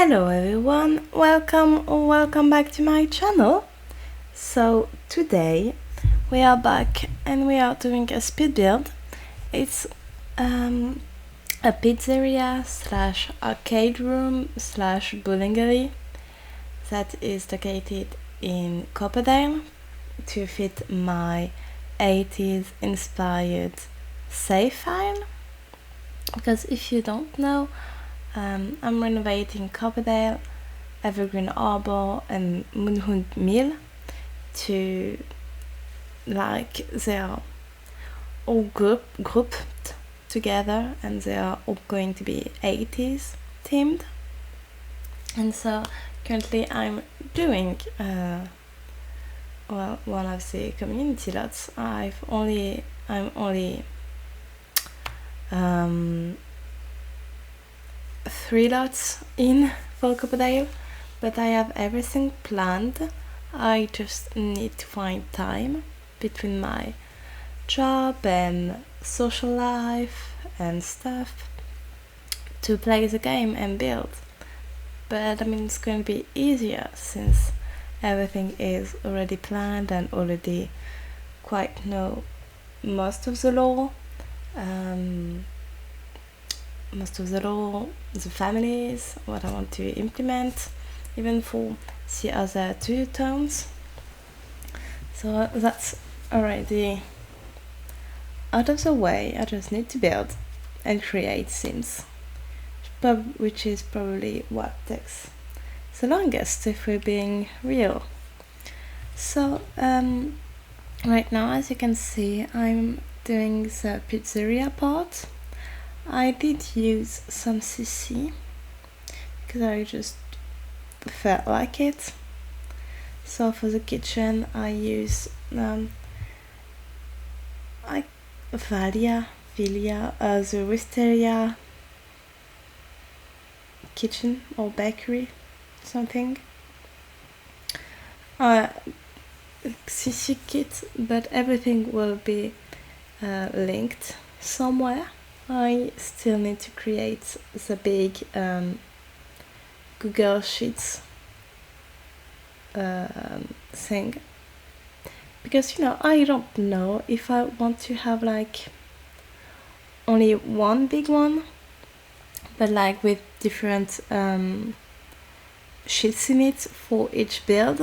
Hello everyone, welcome back to my channel. So today we are back and we are doing a speed build. It's a pizzeria slash arcade room slash bowling alley that is located in Copperdale to fit my 80s inspired save file. Because if you don't know, I'm renovating Copperdale, Evergreen Arbor and Moonhood Mill to they're all grouped together and they are all going to be 80s themed. And so currently I'm doing one of the community lots. I'm only 3 lots in for Copperdale, but I have everything planned. I just need to find time between my job and social life and stuff to play the game and build. But I mean, it's going to be easier since everything is already planned and already quite know most of the law. The families, what I want to implement, even for the other 2 tones. So that's already out of the way. I just need to build and create scenes, which is probably what takes the longest if we're being real. So right now, as you can see, I'm doing the pizzeria part. I did use some CC because I just felt like it. So for the kitchen I use Vilia, the Wisteria kitchen or bakery, something. CC kit, but everything will be linked somewhere. I still need to create the big Google Sheets thing, because I don't know if I want to have only one big one, but with different sheets in it for each build,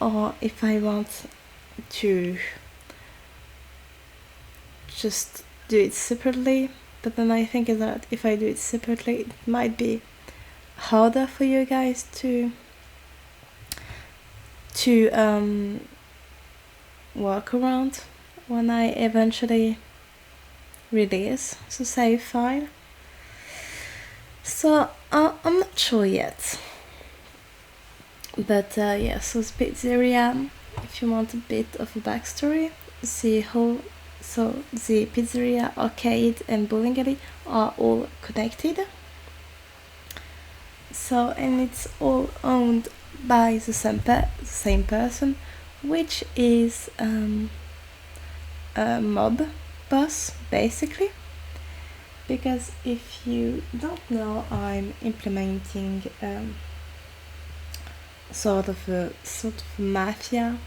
or if I want to just do it separately. But then I think that if I do it separately, it might be harder for you guys to work around when I eventually release the save file. So I'm not sure yet, but yeah, so the pizzeria, if you want a bit of a backstory, so the pizzeria, arcade and bowling alley are all connected. So, and it's all owned by the same person, which is a mob boss, basically. Because if you don't know, I'm implementing sort of a mafia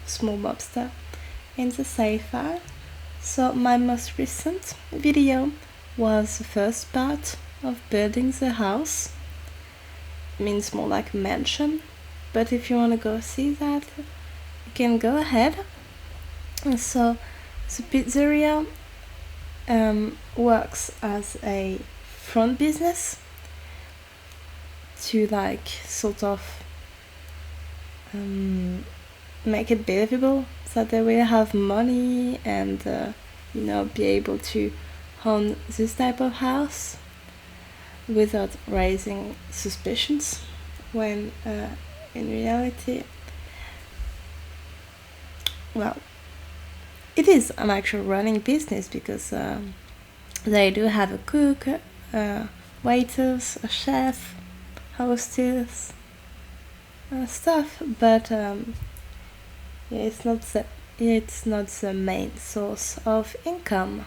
small mobster in the save file. So my most recent video was the first part of building the house. It means more like mansion, but if you want to go see that, you can go ahead. And so the pizzeria works as a front business to sort of make it believable that they will have money and be able to own this type of house without raising suspicions, when in reality, well, it is an actual running business, because they do have a cook, waiters, a chef, hostess, stuff, but it's not the main source of income.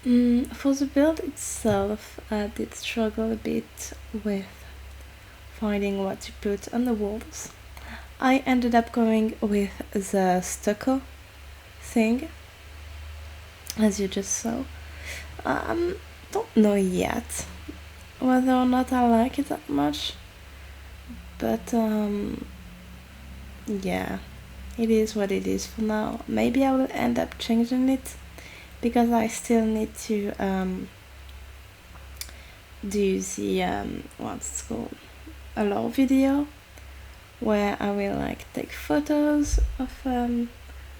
For the build itself, I did struggle a bit with finding what to put on the walls. I ended up going with the stucco thing, as you just saw. Don't know yet whether or not I like it that much, but yeah, it is what it is for now. Maybe I will end up changing it because I still need to do the what's it called, a lore video where I will like take photos of the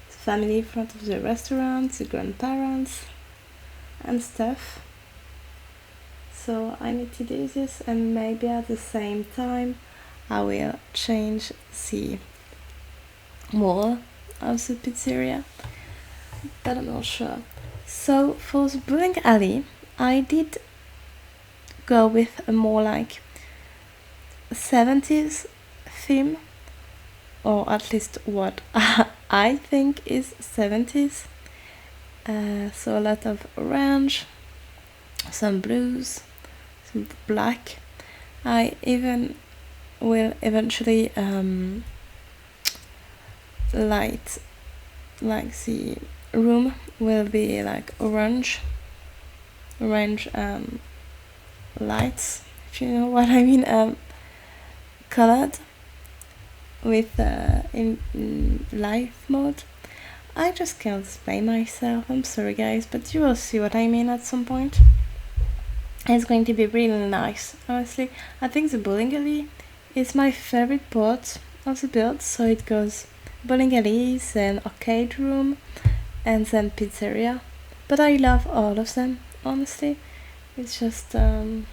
family in front of the restaurant, the grandparents and stuff. So I need to do this, and maybe at the same time I will change the wall of the pizzeria, but I'm not sure. So for the bowling alley, I did go with a more like 70s theme, or at least what I think is 70s. So a lot of orange, some blues, some black. I even will eventually light, like the room will be like orange lights, if you know what I mean, colored with in live mode. I just can't explain myself, I'm sorry guys, but you will see what I mean at some point. It's going to be really nice, honestly. I think the bowling alley is my favorite part of the build, so it goes bowling alleys and arcade room and then pizzeria, but I love all of them, honestly. It's just a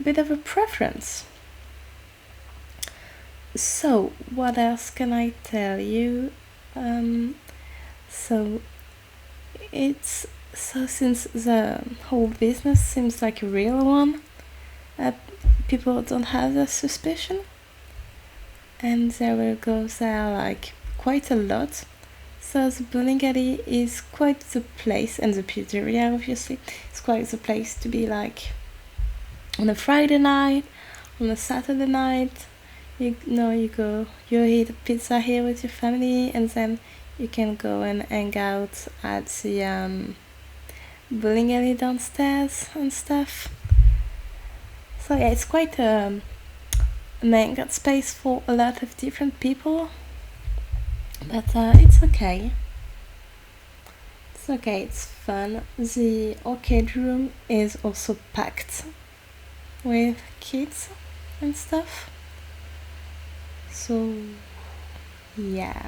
bit of a preference. So what else can I tell you? So since the whole business seems like a real one, people don't have the suspicion, and there will go there like quite a lot. So the bowling alley is quite the place, and the pizzeria obviously is quite the place to be like on a Friday night, on a Saturday night. You eat a pizza here with your family, and then you can go and hang out at the bowling alley downstairs and stuff. So yeah, it's quite a mega space for a lot of different people, but it's okay. It's okay, it's fun. The arcade room is also packed with kids and stuff. So yeah.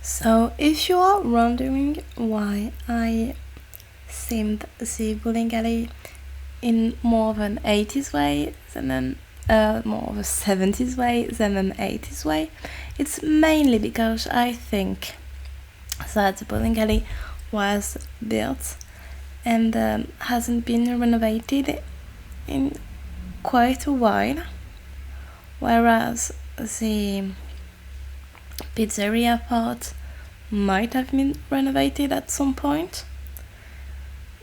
So if you are wondering why I themed the bowling alley in more of an 80s way than more of a 70s way than an 80s way, it's mainly because I think that the bowling alley was built and hasn't been renovated in quite a while, whereas the pizzeria part might have been renovated at some point,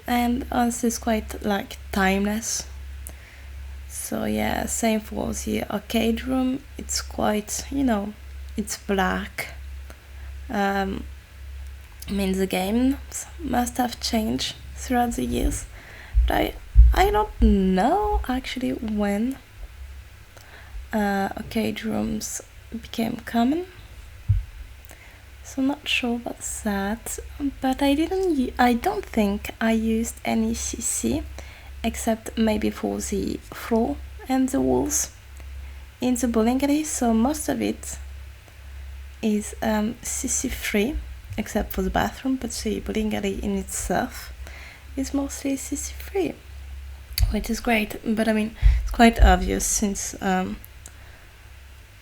and honestly it's quite like timeless. So yeah, same for the arcade room. It's quite, it's black. The games must have changed throughout the years, but I don't know actually when arcade rooms became common, so I'm not sure about that. But I don't think I used any CC except maybe for the floor and the walls in the bowling alley, so most of it is CC free except for the bathroom, but the bowling alley in itself is mostly CC free, which is great. But it's quite obvious since I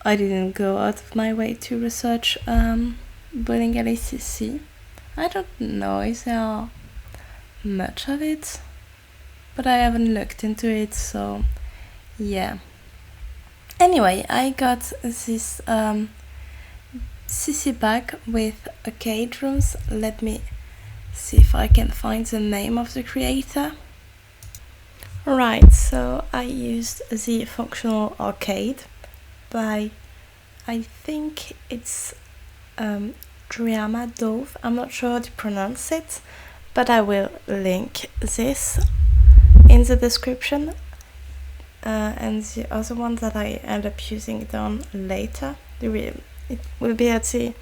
didn't go out of my way to research bowling alley CC. I don't know if there are much of it, but I haven't looked into it, so yeah. Anyway, I got this CC pack with arcade rooms. Let me see if I can find the name of the creator. Right, so I used the functional arcade by, I think it's Drama Dove. I'm not sure how to pronounce it, but I will link this in the description. And the other one that I end up using done later. It will be at the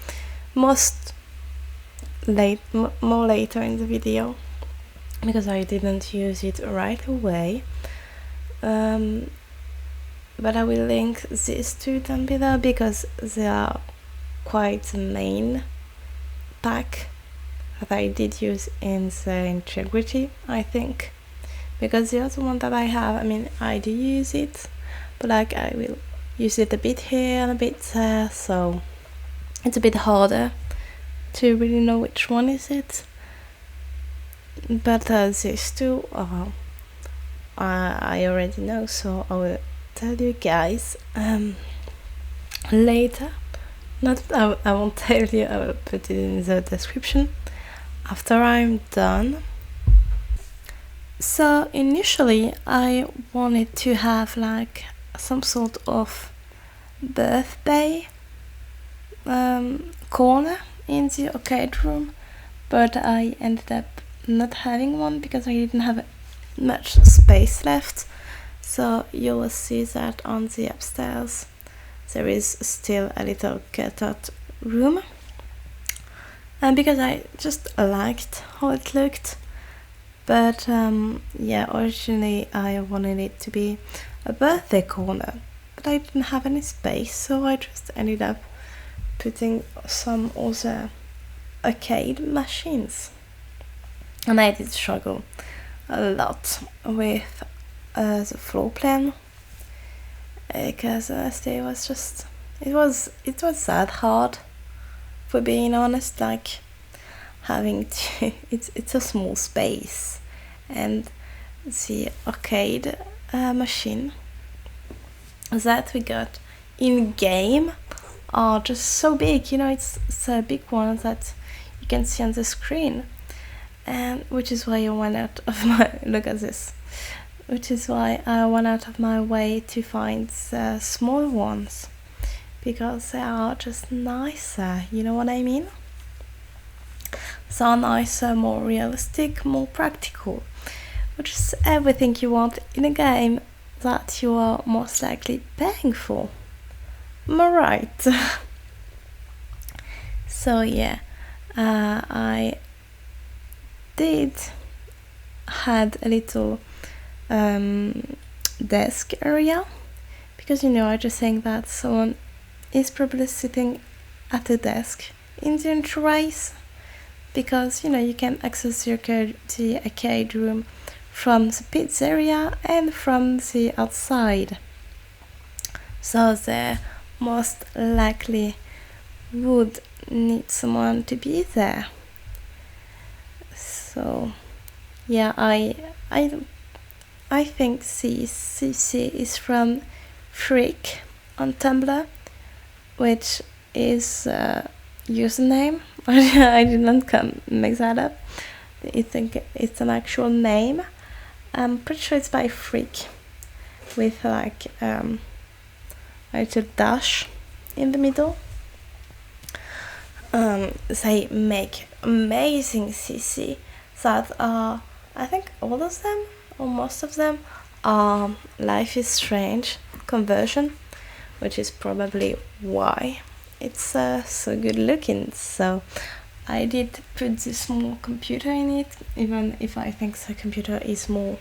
more later in the video, because I didn't use it right away. But I will link these two down below because they are quite the main pack that I did use in the integrity, I think. Because the other one that I have, I mean, I do use it, but like I will use it a bit here and a bit there, so it's a bit harder to really know which one is it. But these two I already know, so I will tell you guys later. I won't tell you, I will put it in the description after I'm done. So initially I wanted to have like some sort of birthday corner in the arcade room, but I ended up not having one because I didn't have much space left. So you will see that on the upstairs there is still a little cutout room, and because I just liked how it looked. But yeah, originally I wanted it to be a birthday corner, but I didn't have any space, so I just ended up putting some other arcade machines. And I did struggle a lot with the floor plan, because honestly it was that hard, for being honest. Like having to, it's a small space, and the arcade machine that we got in game are just so big, you know. It's a big one that you can see on the screen, and which is why I went out of my look at this, which is why I went out of my way to find the small ones, because they are just nicer, you know what I mean? So nicer, more realistic, more practical, which is everything you want in a game that you are most likely paying for. Am I right? So yeah, I did had a little desk area, because you know, I just think that someone is probably sitting at a desk in the entrance, because you know, you can access the arcade room from the pizzeria and from the outside, so they most likely would need someone to be there. So yeah, I think CC is from Freak on Tumblr, which is username. I did not make that up. I think it's an actual name. I'm pretty sure it's by Freak, with like a little dash in the middle. They make amazing CC that are, I think all of them or most of them are Life is Strange conversion, which is probably why it's so good looking. So I did put this small computer in it, even if I think the computer is more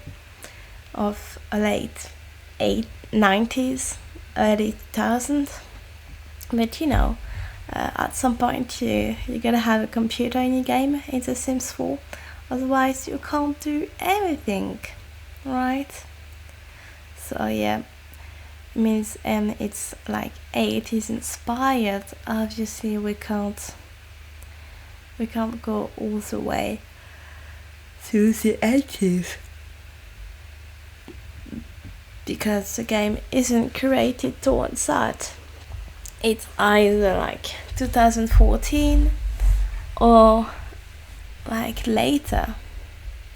of a late 90s, early 2000s. But you know, at some point you're gonna have a computer in your game in The Sims 4, otherwise you can't do everything, right? So yeah, means, and it's like 80s inspired. Obviously we can't go all the way to the 80s, because the game isn't created towards that. it's either like 2014 or like later.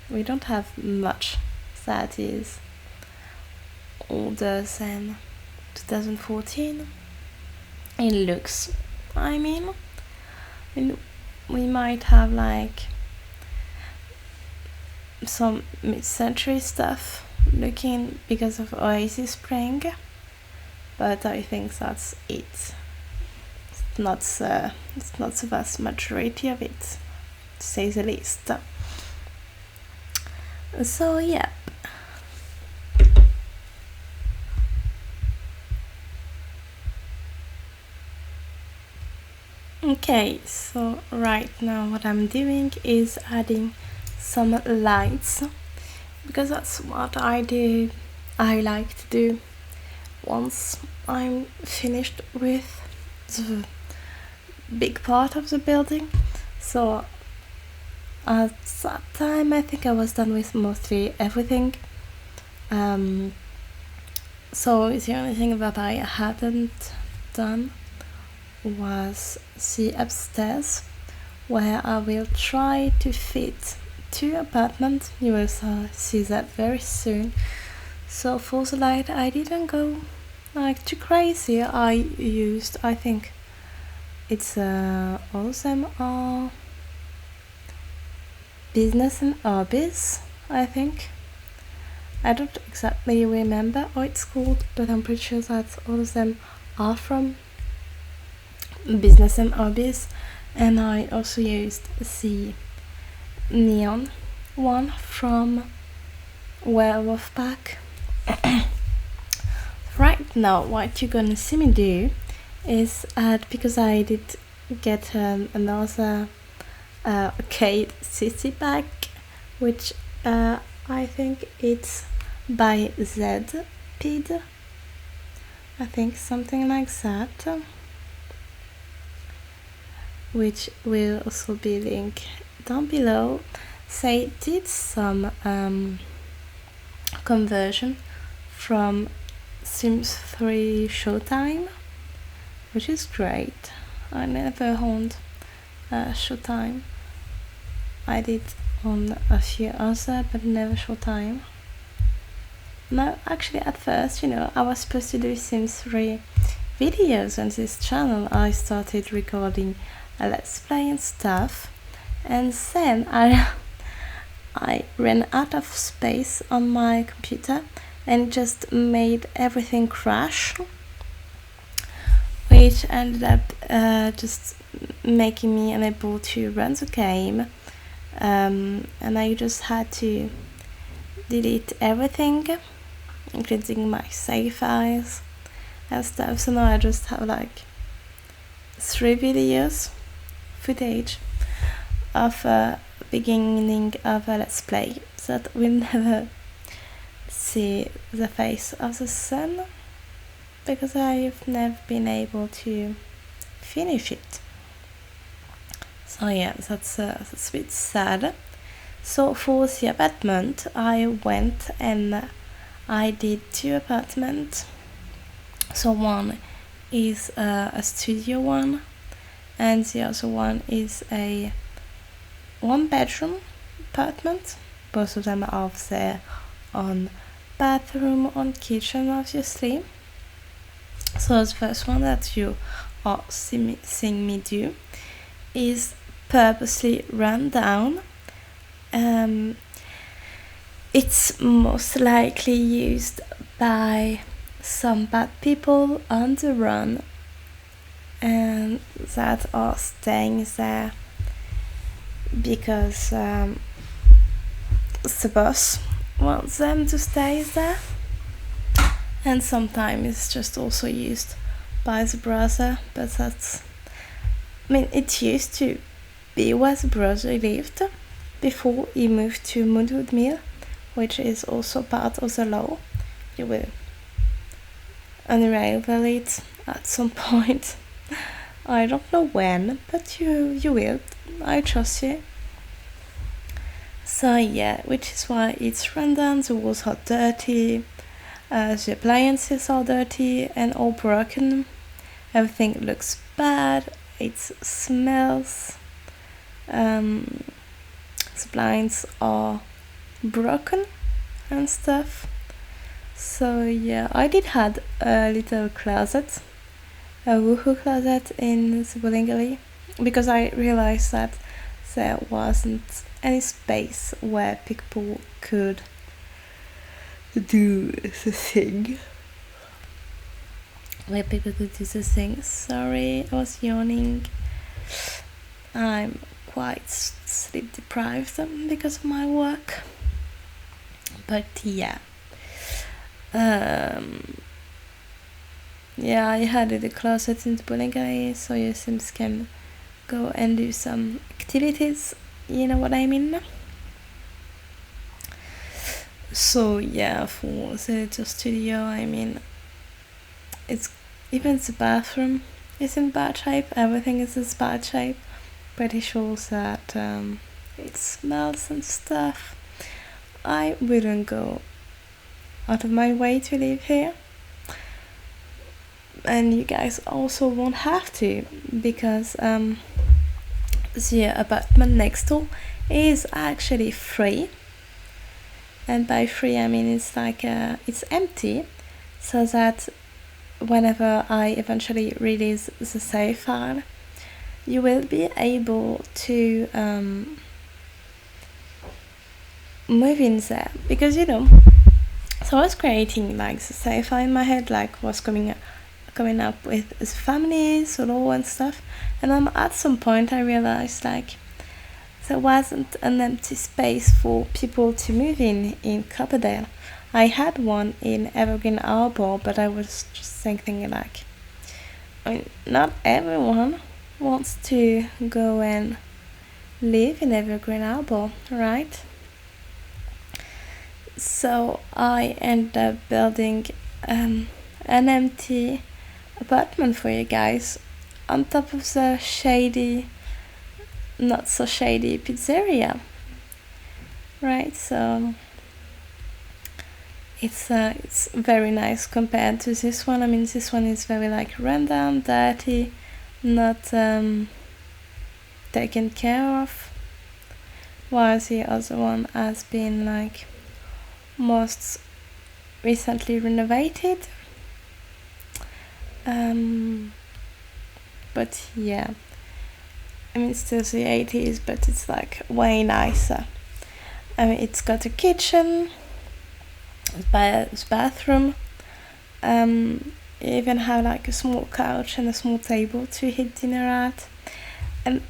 We don't have much that is older than 2014. It looks, I mean, we might have like some mid-century stuff looking because of Oasis Spring, but I think that's it. It's not the vast majority of it, to say the least. So yeah. Okay, so right now what I'm doing is adding some lights, because that's what I like to do once I'm finished with the big part of the building. So at that time I think I was done with mostly everything. So the only thing that I hadn't done was the upstairs, where I will try to fit 2 apartments. You will see that very soon. So for the light I didn't go like too crazy. I think it's all of them are business and hobbies, I think. I don't exactly remember how it's called, but I'm pretty sure that all of them are from business and hobbies. And I also used the neon one from Werewolf Pack. Right now what you're gonna see me do is add, because I did get another arcade city pack, which I think it's by Zpid, I think something like that, which will also be linked down below. They did some conversion from Sims 3 Showtime, which is great. I never owned Showtime. I did on a few other, but never Showtime. No, actually at first, I was supposed to do Sims 3 videos on this channel. I started recording a let's play and stuff, and then I ran out of space on my computer and just made everything crash, which ended up just making me unable to run the game, and I just had to delete everything, including my save files and stuff. So now I just have like 3 videos footage of beginning of a let's play that will never see the face of the sun, because I've never been able to finish it. So yeah, that's a bit sad. So for the apartment, I went and I did 2 apartments. So one is a studio one, and the other one is a 1-bedroom apartment. Both of them have their own bathroom, on kitchen, obviously. So the first one that you are seeing me do is purposely run down. It's most likely used by some bad people on the run, and that are staying there because the boss wants them to stay there. And sometimes it's just also used by the brother, but it used to be where the brother lived before he moved to Moonwood Mill, which is also part of the law. You will unravel it at some point. I don't know when, but you will. I trust you. So yeah, which is why it's run down. The walls are dirty, the appliances are dirty and all broken. everything looks bad, it smells, the blinds are broken and stuff. So yeah, I did had a little closet, a woohoo closet in the bowling, because I realized that there wasn't any space where people could do the thing. Sorry, I was yawning. I'm quite sleep deprived because of my work. But yeah. Yeah, I had a closet in the bowling, so your Sims can go and do some activities, you know what I mean? So yeah, for the little studio, I mean, it's even the bathroom is in bad shape, everything is in bad shape, pretty sure that it smells and stuff. I wouldn't go out of my way to live here, and you guys also won't have to, because the apartment next door is actually free, and by free I mean it's like it's empty, so that whenever I eventually release the save file, you will be able to move in there, because so I was creating like the save file in my head, like was coming up with the family solo and stuff, and then at some point I realized like there wasn't an empty space for people to move in Copperdale. I had one in Evergreen Arbor, but I was just thinking like, I mean, not everyone wants to go and live in Evergreen Arbor, right? So I ended up building an empty apartment for you guys on top of the not so shady pizzeria, right? So it's very nice compared to this one. I mean, this one is very like random, dirty, not taken care of, while the other one has been like most recently renovated. But yeah, I mean, it's still the 80's, but it's like way nicer. I mean, it's got a kitchen, bathroom, you even have like a small couch and a small table to eat dinner at. And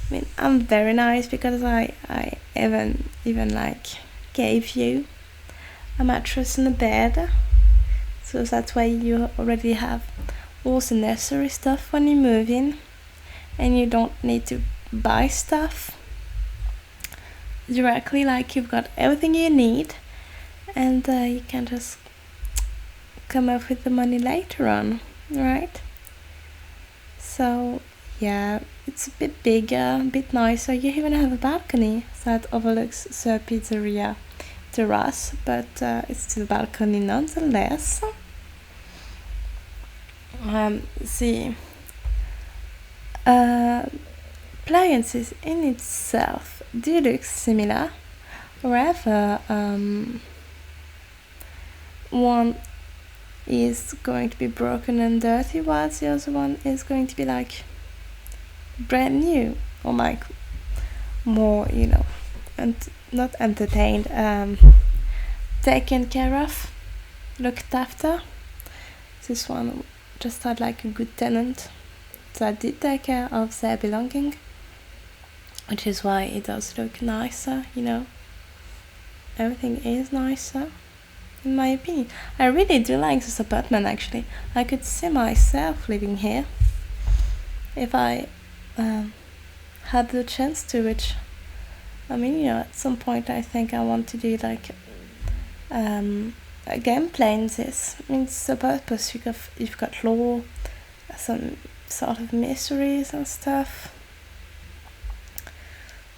I mean, I'm very nice because I even like gave you a mattress and a bed, so that's why you already have all the necessary stuff when you move in, and you don't need to buy stuff directly. Like, you've got everything you need, and you can just come up with the money later on, right? So yeah, it's a bit bigger, a bit nicer. You even have a balcony that overlooks the pizzeria terrace, but it's still a balcony nonetheless. The appliances in itself do look similar. However, one is going to be broken and dirty, while the other one is going to be like brand new, or like more, and not entertained, taken care of, looked after. This one just had like a good tenant that did take care of their belonging, which is why it does look nicer. Everything is nicer, in my opinion. I really do like this apartment, actually. I could see myself living here if I had the chance to, which, I mean, at some point I think I want to do like a gameplay in this. I mean, it's the purpose. You've got lore, some sort of mysteries and stuff.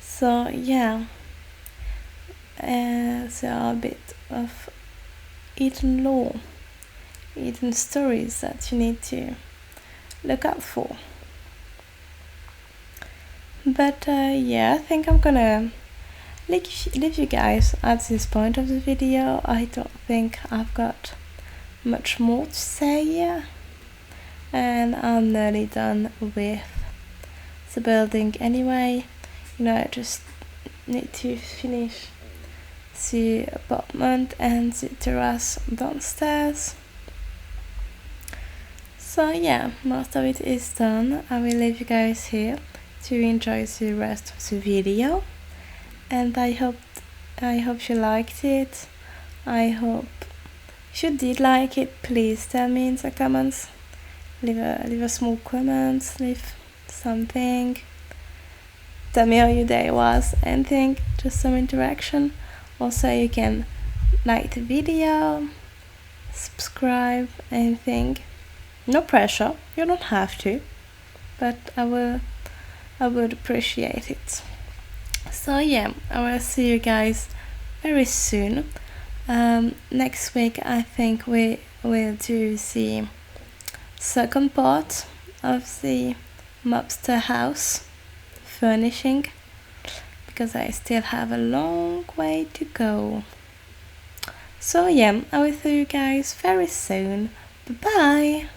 So yeah, there are a bit of hidden lore, hidden stories that you need to look out for. But yeah, I think I'm gonna leave you guys at this point of the video. I don't think I've got much more to say, and I'm nearly done with the building anyway. I just need to finish the apartment and the terrace downstairs. So yeah, most of it is done. I will leave you guys here to enjoy the rest of the video, and I hope you liked it. I hope if you did like it, please tell me in the comments. Leave a small comment, leave something. Tell me how your day was, anything, just some interaction. Also, you can like the video, subscribe, anything. No pressure, you don't have to, but I would appreciate it. So yeah, I will see you guys very soon. Next week I think we will do the second part of the mobster house furnishing, because I still have a long way to go. So yeah, I will see you guys very soon. Bye bye.